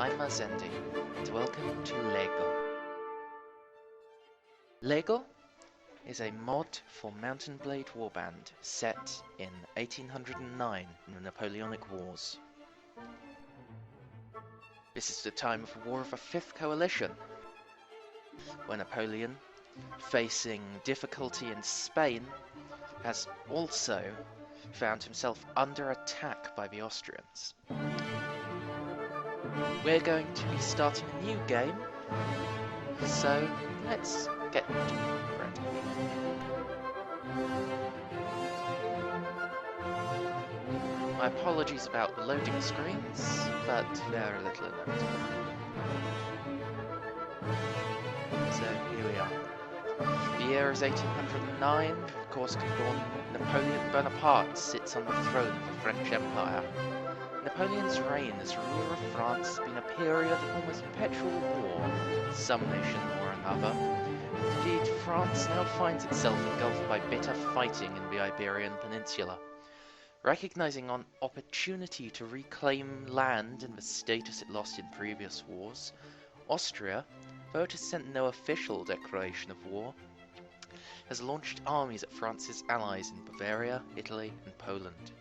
I'm Merzendi, and welcome to LEGO. LEGO is a mod for Mountain Blade Warband set in 1809 in the Napoleonic Wars. This is the time of War of the Fifth Coalition, where Napoleon, facing difficulty in Spain, has also found himself under attack by the Austrians. We're going to be starting a new game, so let's get ready. My apologies about the loading screens, but they're a little annoying. So here we are. The year is 1809, of course, Napoleon Bonaparte sits on the throne of the French Empire. Napoleon's reign as ruler of France has been a period of almost perpetual war with some nation or another. Indeed, France now finds itself engulfed by bitter fighting in the Iberian Peninsula. Recognizing an opportunity to reclaim land and the status it lost in previous wars, Austria, though it has sent no official declaration of war, has launched armies at France's allies in Bavaria, Italy and Poland.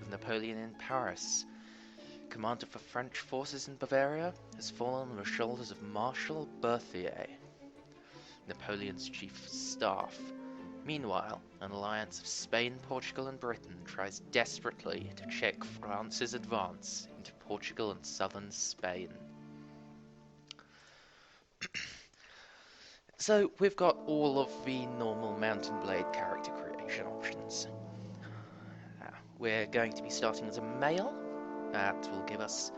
With Napoleon in Paris, command of the French forces in Bavaria has fallen on the shoulders of Marshal Berthier, Napoleon's chief of staff. Meanwhile, an alliance of Spain, Portugal and Britain tries desperately to check France's advance into Portugal and southern Spain. So we've got all of the normal Mountain Blade character creation options. We're going to be starting as a male. That will give us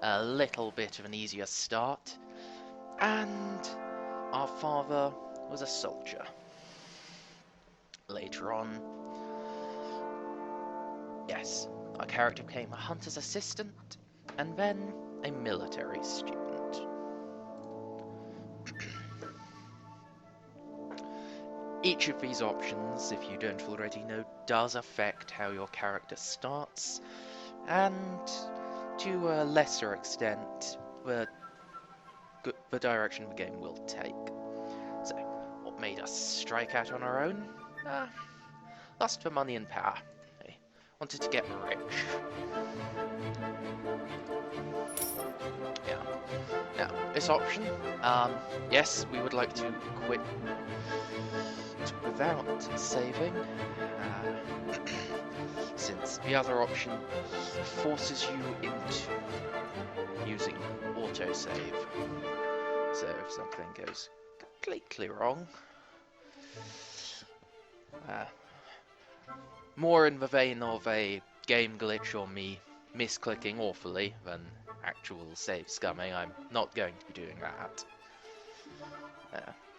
a little bit of an easier start. And our father was a soldier. Later on, yes, our character became a hunter's assistant, and then a military student. Each of these options, if you don't already know, does affect how your character starts, and to a lesser extent, the direction the game will take. So, what made us strike out on our own? Lust for money and power. I wanted to get rich. Yeah. Now, this option, yes, we would like to quit without saving, since the other option forces you into using autosave. So if something goes completely wrong, more in the vein of a game glitch or me misclicking awfully than actual save scumming, I'm not going to be doing that.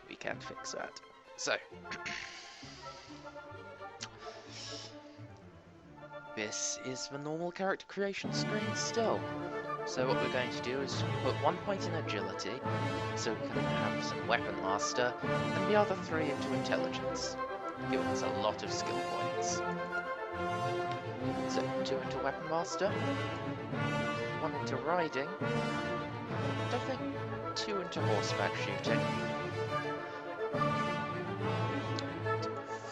We can't fix that. So, this is the normal character creation screen still. So what we're going to do is put 1 point in agility, so we can have some weapon master, and the other 3 into intelligence, giving us a lot of skill points. So 2 into weapon master, 1 into riding, and I think 2 into horseback shooting,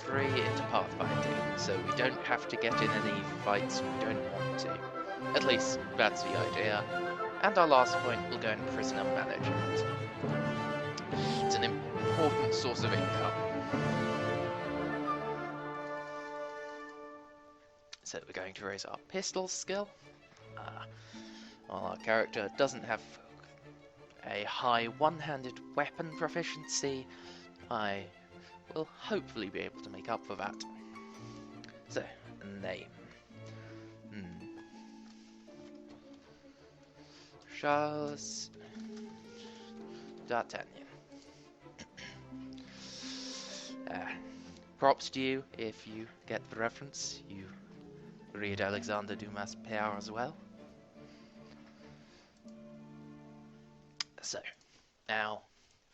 3 into pathfinding, so we don't have to get in any fights we don't want to. At least, that's the idea. And our last point will go in prisoner management. It's an important source of income. So we're going to raise our pistol skill. While our character doesn't have a high one-handed weapon proficiency, I will hopefully be able to make up for that. So, name. Charles D'Artagnan. Props to you if you get the reference. You read Alexander Dumas' Père as well. So, now,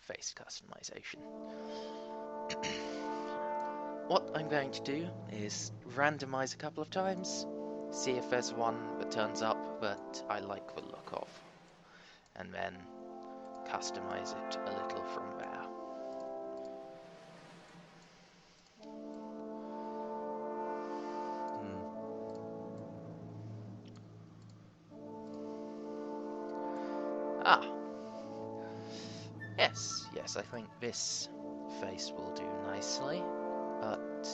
face customization. What I'm going to do is randomize a couple of times, see if there's one that turns up that I like the look of. and then customize it a little from there. Ah, yes, I think this face will do nicely, but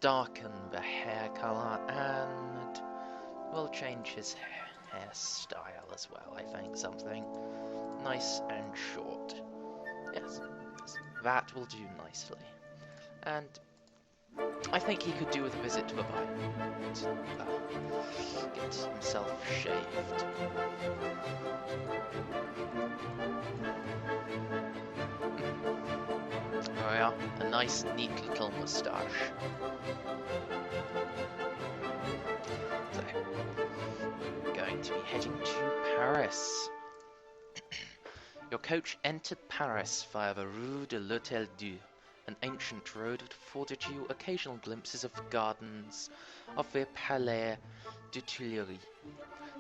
darken the hair color and we'll change his hairstyle as well. I think something nice and short. Yes, that will do nicely. And I think he could do with a visit to the bar. Get himself shaved. Oh yeah, a nice neat little moustache. So, we're going to be heading to Paris. Your coach entered Paris via the Rue de l'Hôtel-Dieu, an ancient road that afforded you occasional glimpses of the gardens of the Palais de Tuileries.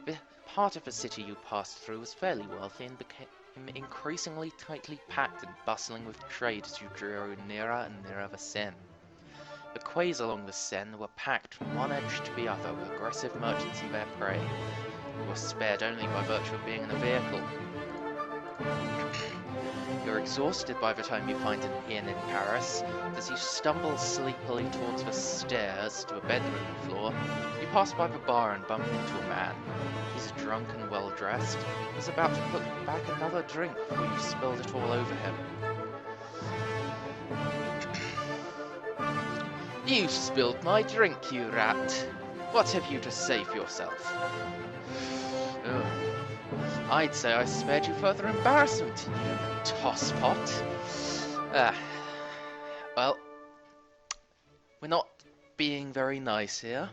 The part of the city you passed through was fairly wealthy and became increasingly tightly packed and bustling with trade as you drew nearer and nearer the Seine. The quays along the Seine were packed from one edge to the other with aggressive merchants and their prey, who were spared only by virtue of being in a vehicle. You're exhausted by the time you find an inn in Paris. As you stumble sleepily towards the stairs to a bedroom floor, you pass by the bar and bump into a man. He's drunk and well-dressed. He's about to put back another drink before you've spilled it all over him. You spilled my drink, you rat. What have you to say for yourself? Ugh. I'd say I spared you further embarrassment, you tosspot. Well, we're not being very nice here,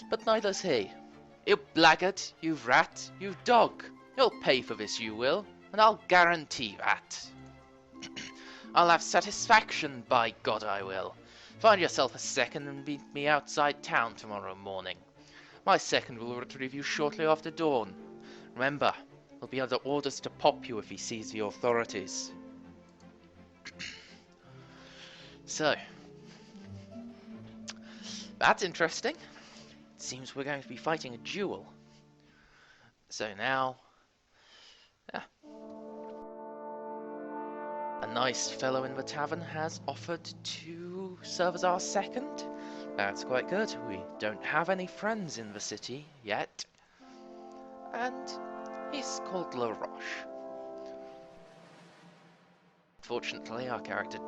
but neither's he. You blackguard, you rat, you dog. You'll pay for this, you will, and I'll guarantee that. I'll have satisfaction, by God I will. Find yourself a second and meet me outside town tomorrow morning. My second will retrieve you shortly after dawn. Remember, he'll be under orders to pop you if he sees the authorities. So, that's interesting. It seems we're going to be fighting a duel. So now, a nice fellow in the tavern has offered to serve as our second. That's quite good. We don't have any friends in the city yet. And he's called La Roche. Fortunately, our character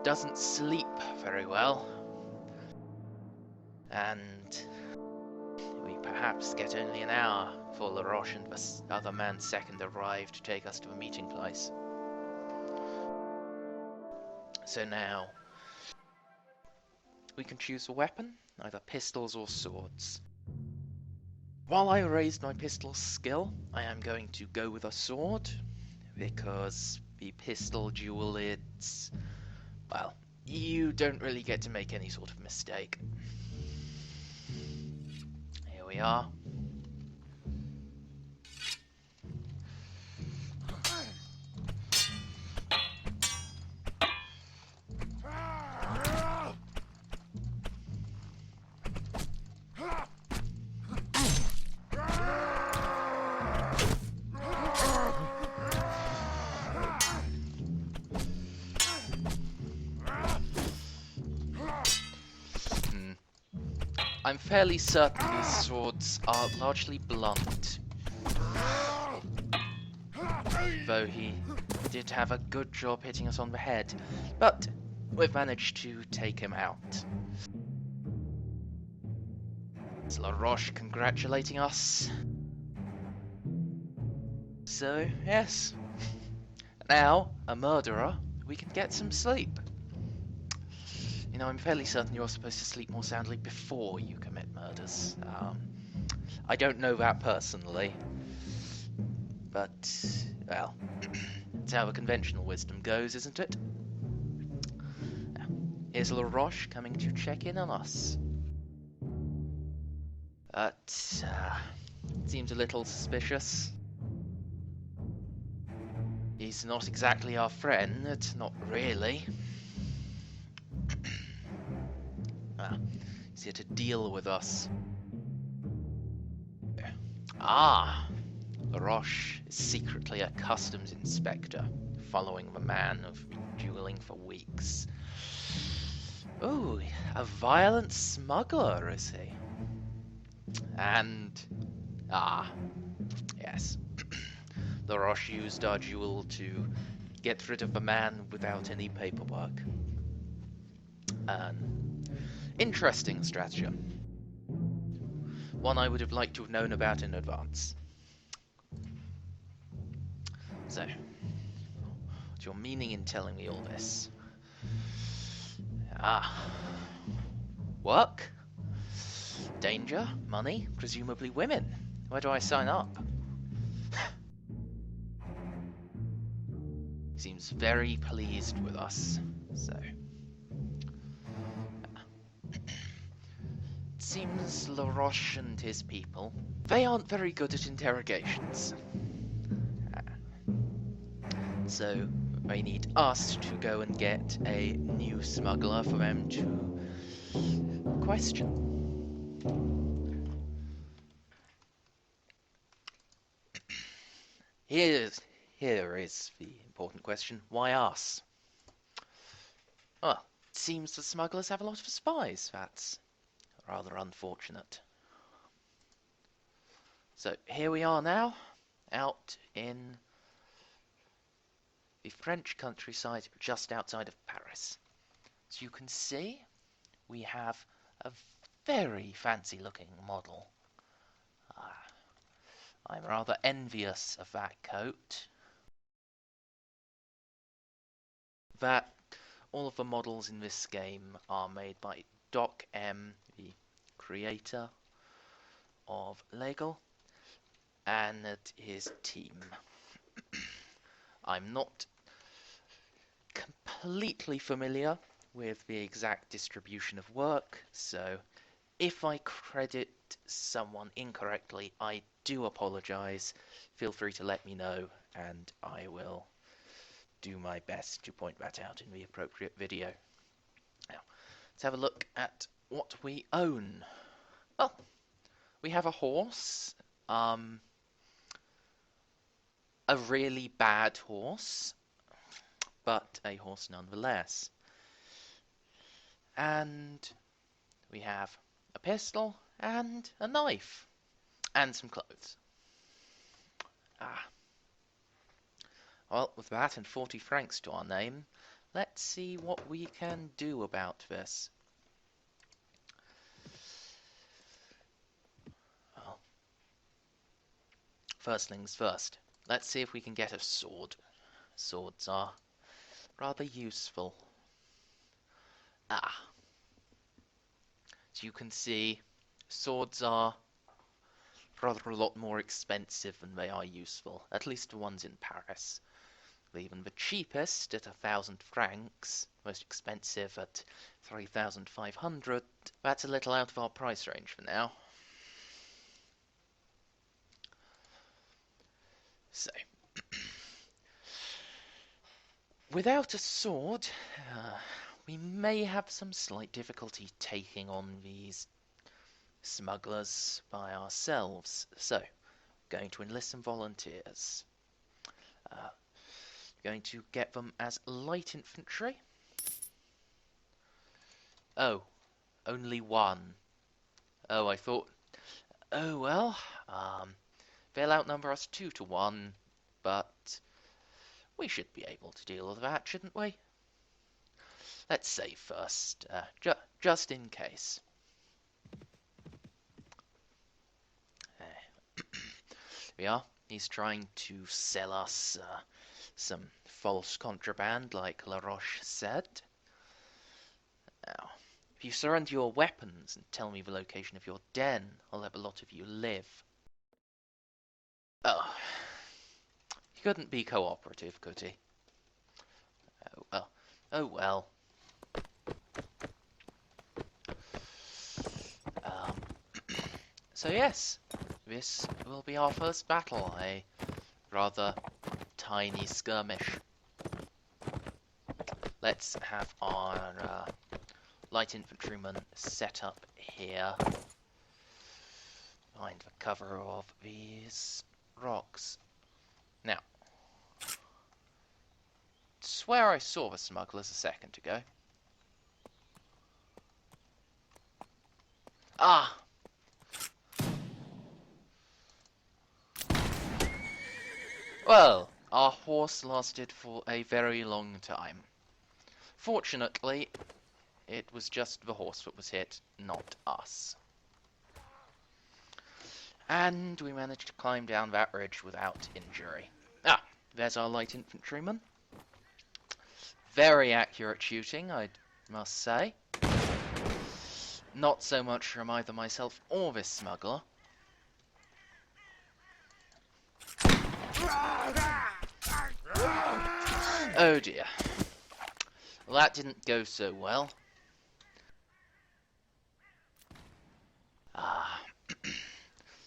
doesn't sleep very well. And we perhaps get only an hour before La Roche and the other man's second arrive to take us to the meeting place. So now, we can choose a weapon, either pistols or swords. While I raised my pistol skill, I am going to go with a sword, because the pistol duel, it's... well, you don't really get to make any sort of mistake. Here we are. I'm fairly certain these swords are largely blunt. Though he did have a good job hitting us on the head, but we've managed to take him out. It's La Roche congratulating us. So, yes. Now, a murderer, we can get some sleep. You know, I'm fairly certain you're supposed to sleep more soundly before you commit murders. I don't know that personally. But, well, it's how the conventional wisdom goes, isn't it? Now, here's La Roche coming to check in on us. But, Seems a little suspicious. He's not exactly our friend, not really. He's here to deal with us. Ah! LaRoche is secretly a customs inspector, following the man who've been dueling for weeks. Oh, a violent smuggler, is he? And... yes. LaRoche used our duel to get rid of the man without any paperwork. An interesting stratagem. One I would have liked to have known about in advance. So, what's your meaning in telling me all this? Work? Danger? Money? Presumably women. Where do I sign up? Seems very pleased with us, so... It seems LaRoche and his people, they aren't very good at interrogations. So they need us to go and get a new smuggler for them to question. Here is the important question. Why us? Well, it seems the smugglers have a lot of spies. That's rather unfortunate. So here we are now, out in the French countryside just outside of Paris. As you can see, we have a very fancy looking model. I'm rather envious of that coat. That all of the models in this game are made by Doc M, the creator of Lego, and his team. I'm not completely familiar with the exact distribution of work, so if I credit someone incorrectly, I do apologize. Feel free to let me know, and I will do my best to point that out in the appropriate video. Now, let's have a look at what we own. Well, we have a horse, a really bad horse, but a horse nonetheless. And we have a pistol and a knife and some clothes. Well, with that and 40 francs to our name, let's see what we can do about this. Well, first things first, let's see if we can get a sword. Swords are rather useful. As you can see, swords are rather a lot more expensive than they are useful, at least the ones in Paris. Even the cheapest at 1,000 francs, most expensive at 3,500. That's a little out of our price range for now. So, without a sword, we may have some slight difficulty taking on these smugglers by ourselves. So, going to enlist some volunteers. Going to get them as light infantry. Oh, only one. Oh, I thought... Oh, well, they'll outnumber us 2-1, but we should be able to deal with that, shouldn't we? Let's save first, just in case. Here we are. He's trying to sell us some false contraband, like LaRoche said. Now, if you surrender your weapons and tell me the location of your den, I'll let a lot of you live. Oh, he couldn't be cooperative, could he? Oh well. Oh well. So yes, this will be our first battle, a rather tiny skirmish. Let's have our light infantryman set up here, behind the cover of these rocks. Now, swear I saw the smugglers a second ago. Ah! Well, our horse lasted for a very long time. Fortunately, it was just the horse that was hit, not us. And we managed to climb down that ridge without injury. Ah, there's our light infantryman. Very accurate shooting, I must say. Not so much from either myself or this smuggler. Oh dear. Well, that didn't go so well.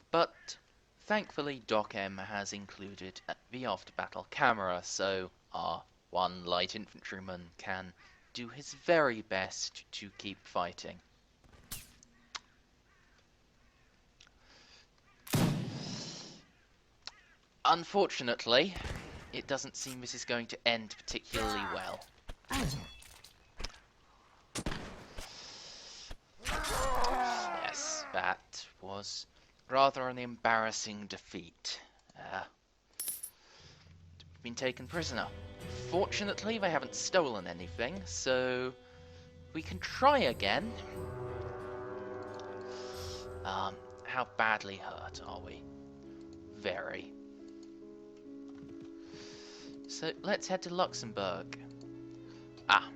But thankfully Doc M has included the after-battle camera, so our one light infantryman can do his very best to keep fighting. Unfortunately, it doesn't seem this is going to end particularly well. Yes, that was rather an embarrassing defeat. Been taken prisoner. Fortunately, they haven't stolen anything, so we can try again. How badly hurt are we? Very. So let's head to Luxembourg. Ah.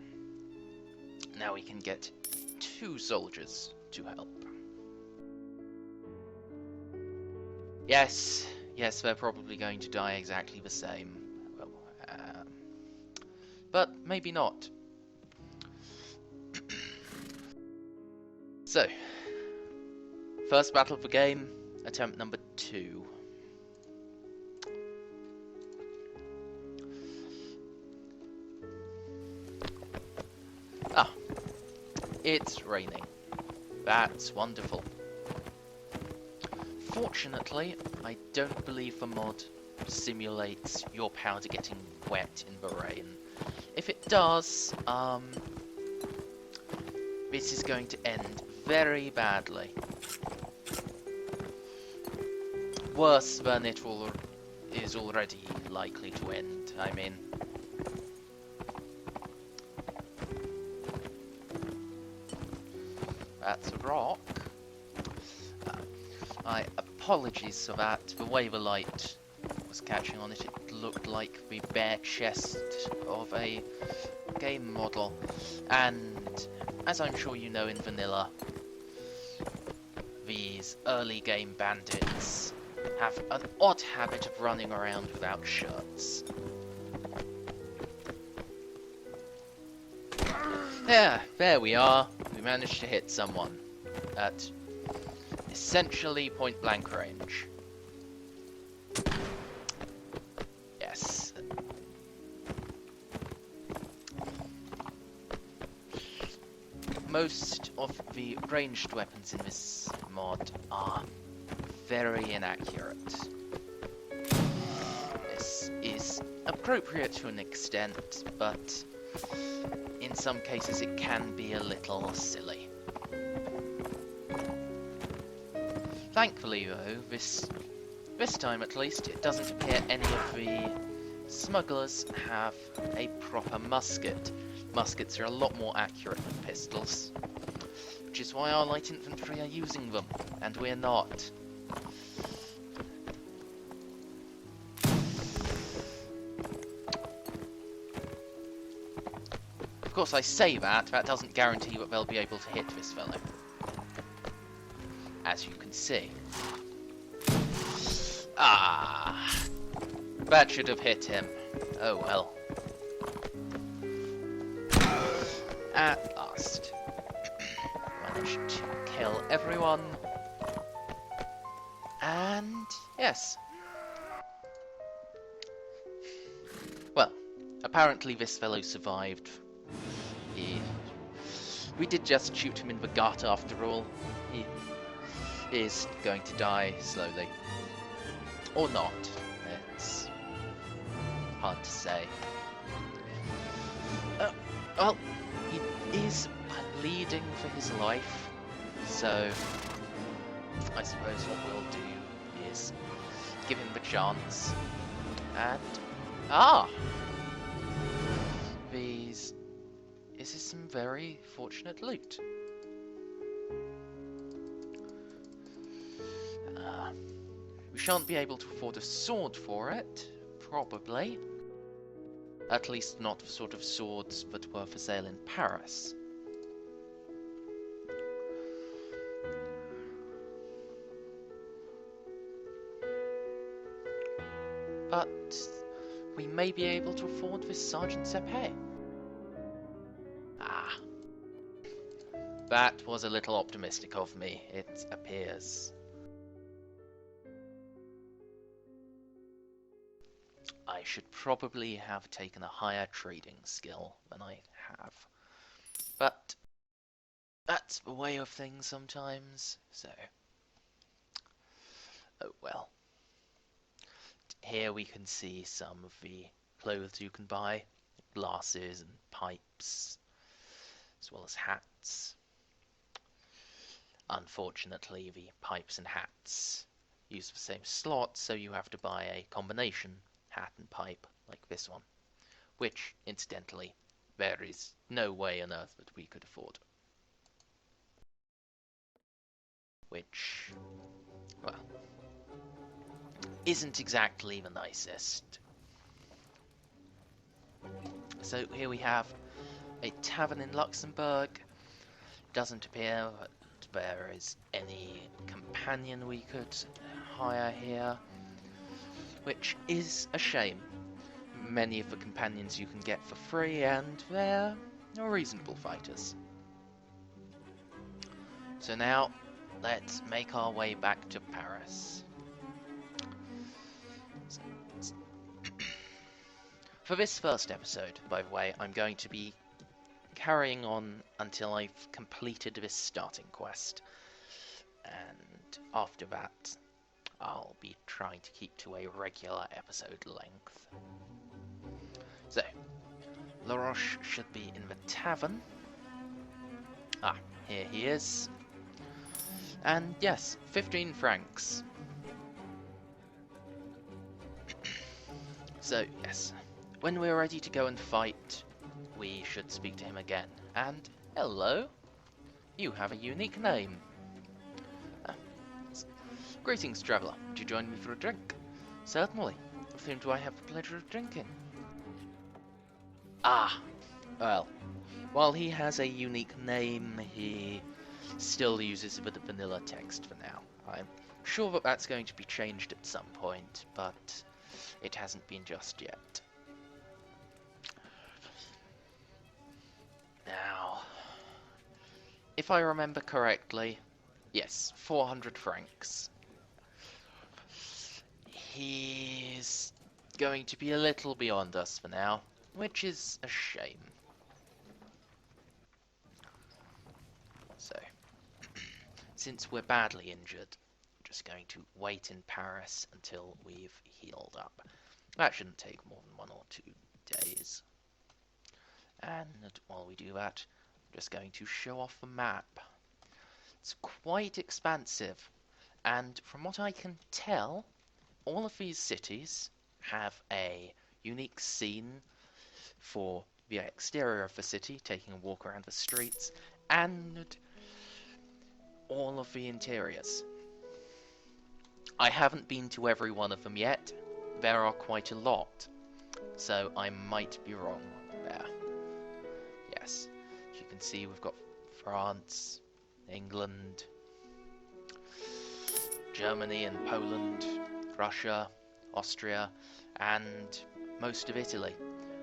Now we can get 2 soldiers to help. Yes, they're probably going to die exactly the same. Well, but maybe not. So, first battle of the game, attempt number 2. Ah, it's raining. That's wonderful. Fortunately, I don't believe the mod simulates your powder getting wet in the rain. If it does, this is going to end very badly. Worse than it is already likely to end, I mean. That's a rock. Apologies for that. The way the light was catching on it, it looked like the bare chest of a game model. And as I'm sure you know in vanilla, these early game bandits have an odd habit of running around without shirts. There we are. We managed to hit someone at essentially point-blank range. Yes. Most of the ranged weapons in this mod are very inaccurate. This is appropriate to an extent, but in some cases it can be a little silly. Thankfully though, this time at least, it doesn't appear any of the smugglers have a proper musket. Muskets are a lot more accurate than pistols, which is why our light infantry are using them, and we're not. Of course, I say that doesn't guarantee that they'll be able to hit this fellow. As you can see. Ah! That should have hit him. Oh well. At last. Managed to kill everyone. And yes. Well, apparently this fellow survived. We did just shoot him in the gut after all. He is going to die slowly. Or not. It's hard to say. Well, he is pleading for his life, so I suppose what we'll do is give him the chance. And this is some very fortunate loot. We shan't be able to afford a sword for it, probably. At least not the sort of swords that were for sale in Paris. But we may be able to afford this Sergeant's épée. That was a little optimistic of me, it appears. I should probably have taken a higher trading skill than I have. But that's the way of things sometimes, so oh well. Here we can see some of the clothes you can buy, glasses and pipes, as well as hats. Unfortunately, the pipes and hats use the same slot, so you have to buy a combination hat and pipe like this one, which, incidentally, there is no way on earth that we could afford. Which, well, isn't exactly the nicest. So here we have a tavern in Luxembourg. Doesn't appear that there is any companion we could hire here, which is a shame. Many of the companions you can get for free, and they're reasonable fighters. So now, let's make our way back to Paris. For this first episode, by the way, I'm going to be carrying on until I've completed this starting quest. And after that, I'll be trying to keep to a regular episode length. So, Laroche should be in the tavern. Here he is. And yes, 15 francs. So, yes, when we're ready to go and fight, we should speak to him again. And, hello, you have a unique name. Greetings, traveller. Would you join me for a drink? Certainly. With whom do I have the pleasure of drinking? Well, while he has a unique name, he still uses a bit of vanilla text for now. I'm sure that that's going to be changed at some point, but it hasn't been just yet. Now, if I remember correctly, yes, 400 francs. He's going to be a little beyond us for now, which is a shame. So, since we're badly injured, I'm just going to wait in Paris until we've healed up. That shouldn't take more than 1 or 2 days. And while we do that, I'm just going to show off the map. It's quite expansive, and from what I can tell, all of these cities have a unique scene for the exterior of the city, taking a walk around the streets, and all of the interiors. I haven't been to every one of them yet. There are quite a lot, so I might be wrong there. Yes, as you can see, we've got France, England, Germany and Poland, Russia, Austria, and most of Italy.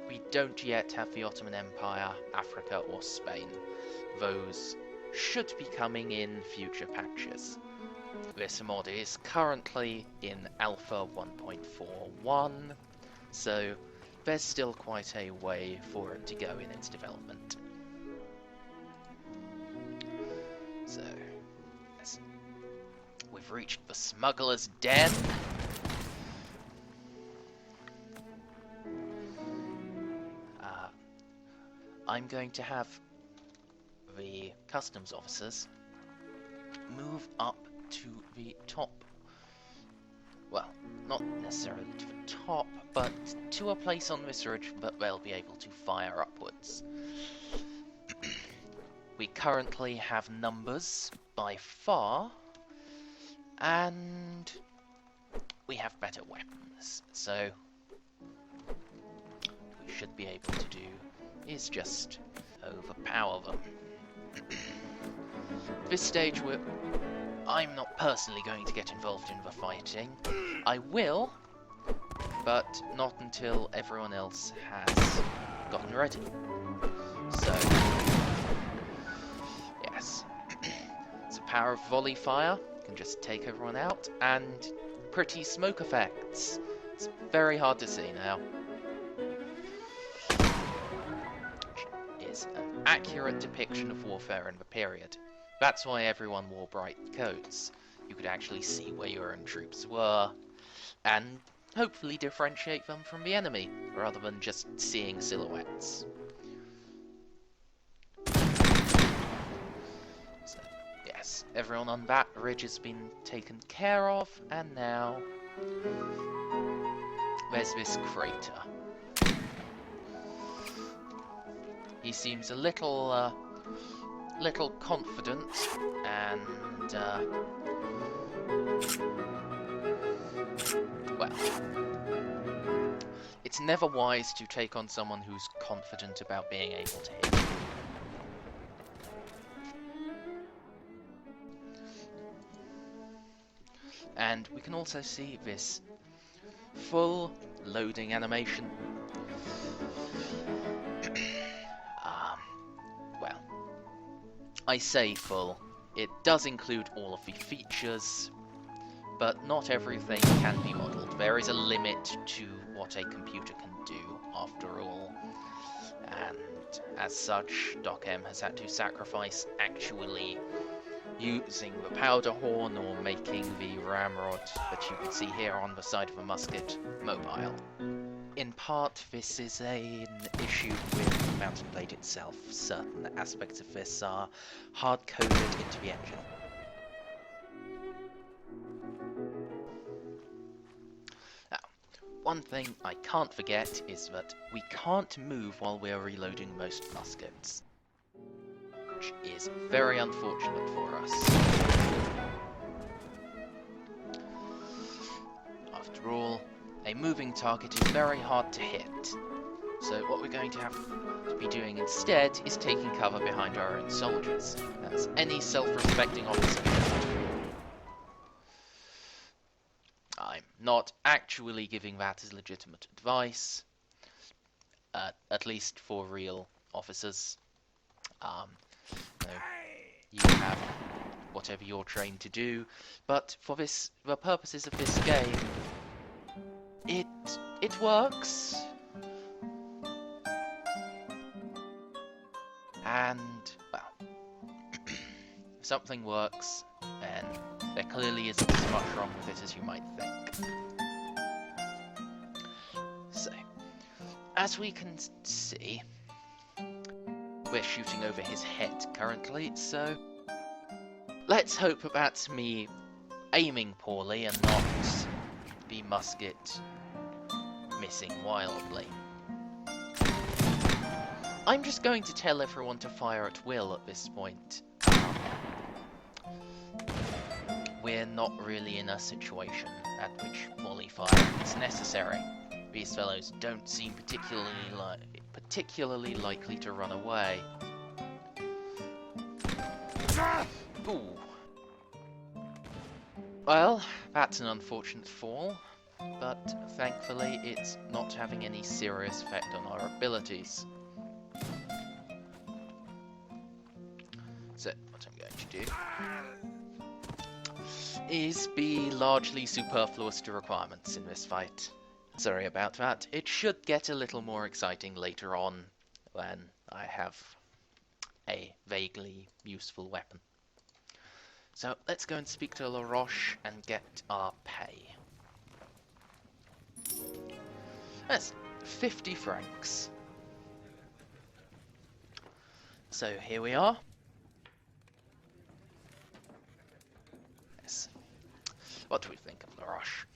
We don't yet have the Ottoman Empire, Africa or Spain. Those should be coming in future patches. This mod is currently in Alpha 1.41, so there's still quite a way for it to go in its development. So, we've reached the smuggler's den. I'm going to have the customs officers move up to the top. Well, not necessarily to the top, but to a place on this ridge that they'll be able to fire upwards. We currently have numbers by far, and we have better weapons, so what we should be able to do is just overpower them. This stage, I'm not personally going to get involved in the fighting. I will, but not until everyone else has gotten ready. So, yes. It's the power of volley fire. Can just take everyone out, and pretty smoke effects. It's very hard to see now. Is an accurate depiction of warfare in the period. That's why everyone wore bright coats. You could actually see where your own troops were, and hopefully differentiate them from the enemy, rather than just seeing silhouettes. So, yes, everyone on that ridge has been taken care of, and now there's this crater. He seems a little confident, and well, it's never wise to take on someone who's confident about being able to hit you. And we can also see this full loading animation. Well, I say full. It does include all of the features, but not everything can be modelled. There is a limit to what a computer can do, after all. And as such, DocM has had to sacrifice actually using the powder horn or making the ramrod that you can see here on the side of a musket mobile. In part, this is an issue with the mountain blade itself. Certain aspects of this are hard-coded into the engine. Now, one thing I can't forget is that we can't move while we're reloading most muskets, which is very unfortunate for us. After all, a moving target is very hard to hit, so what we're going to have to be doing instead is taking cover behind our own soldiers, as any self-respecting officer should. I'm not actually giving that as legitimate advice, at least for real officers. You have whatever you're trained to do, but for the purposes of this game, it works. And, well, if something works, then there clearly isn't as much wrong with it as you might think. So, as we can see, we're shooting over his head currently, so let's hope that that's me aiming poorly and not the musket missing wildly. I'm just going to tell everyone to fire at will at this point. We're not really in a situation at which volley fire is necessary. These fellows don't seem particularly likely to run away. Ooh. Well, that's an unfortunate fall, but thankfully it's not having any serious effect on our abilities. So, what I'm going to do is be largely superfluous to requirements in this fight. Sorry about that. It should get a little more exciting later on when I have a vaguely useful weapon. So let's go and speak to La Roche and get our pay. That's 50 francs. So here we are. Yes. What do we think of La Roche?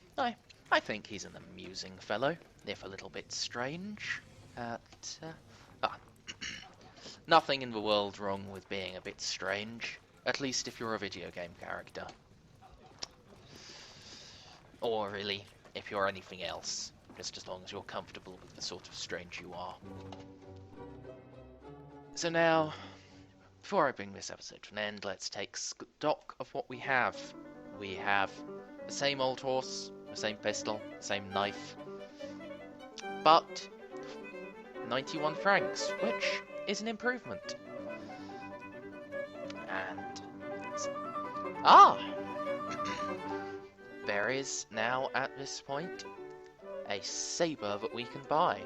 I think he's an amusing fellow, if a little bit strange. Nothing in the world wrong with being a bit strange, at least if you're a video game character. Or really, if you're anything else, just as long as you're comfortable with the sort of strange you are. So now, before I bring this episode to an end, let's take stock of what we have. We have the same old horse, the same pistol, the same knife, but 91 francs, which is an improvement. And there is now at this point a saber that we can buy.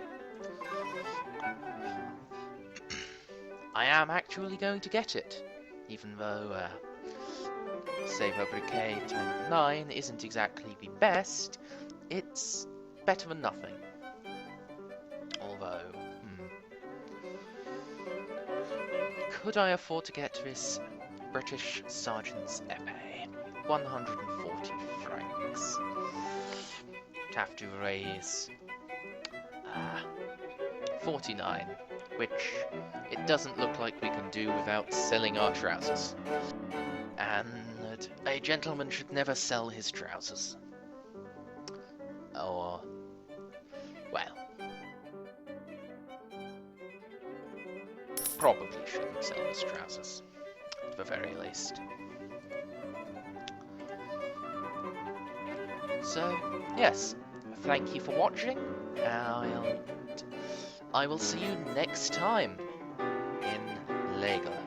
I am actually going to get it, even though Saber Briquet 29 isn't exactly the best. It's better than nothing. Although, could I afford to get this British Sergeant's épée? 140 francs. Would have to raise 49, which it doesn't look like we can do without selling our trousers. And a gentleman should never sell his trousers. Or, well, probably shouldn't sell his trousers, at the very least. So, yes, thank you for watching, and I will see you next time in Legoland.